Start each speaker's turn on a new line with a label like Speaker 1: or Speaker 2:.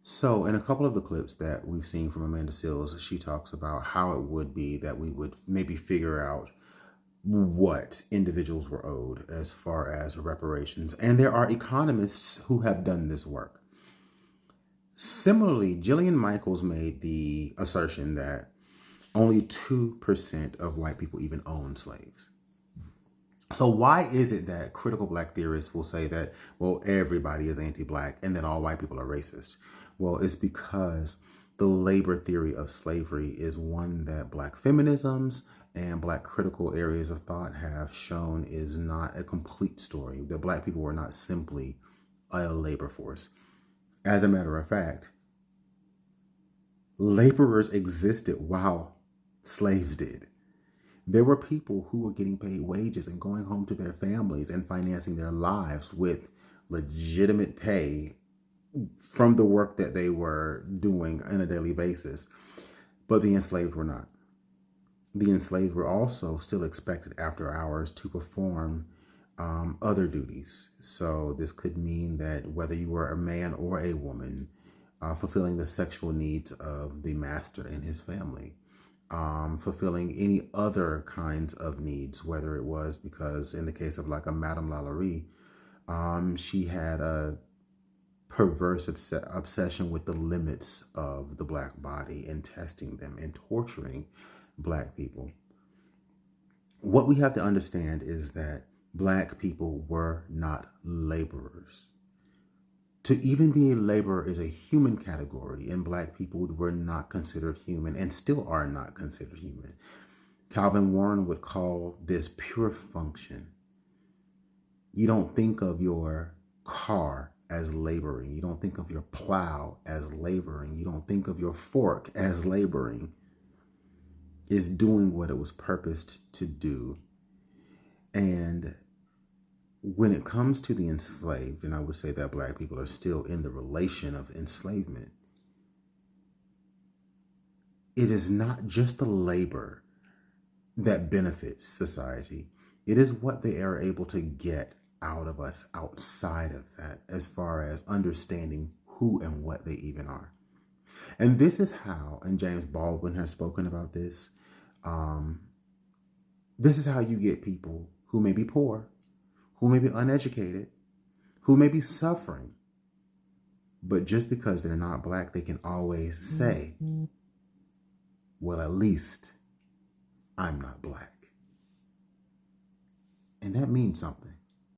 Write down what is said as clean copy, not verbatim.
Speaker 1: So, in a couple of the clips that we've seen from Amanda Seales, she talks about how it would be that we would maybe figure out what individuals were owed as far as reparations. And there are economists who have done this work. Similarly, Jillian Michaels made the assertion that only 2% of white people even own slaves. So why is it that critical black theorists will say that, well, everybody is anti-black and that all white people are racist? Well, it's because the labor theory of slavery is one that black feminisms and black critical areas of thought have shown is not a complete story, that black people were not simply a labor force. As a matter of fact, laborers existed while slaves did. There were people who were getting paid wages and going home to their families and financing their lives with legitimate pay from the work that they were doing on a daily basis. But the enslaved were not. The enslaved were also still expected after hours to perform other duties. So this could mean that whether you were a man or a woman, fulfilling the sexual needs of the master and his family, fulfilling any other kinds of needs, whether it was because in the case of like a Madame Lalaurie, she had a perverse obsession with the limits of the black body and testing them and torturing black people. What we have to understand is that black people were not laborers. To even be a laborer is a human category, and black people were not considered human and still are not considered human. Calvin Warren would call this pure function. You don't think of your car as laboring. You don't think of your plow as laboring. You don't think of your fork as laboring. It's doing what it was purposed to do. And when it comes to the enslaved, and I would say that black people are still in the relation of enslavement, it is not just the labor that benefits society. It is what they are able to get out of us outside of that, as far as understanding who and what they even are. And this is how, and James Baldwin has spoken about this, this is how you get people who may be poor, who may be uneducated, who may be suffering, but just because they're not black, they can always say, well, at least I'm not black. And that means something.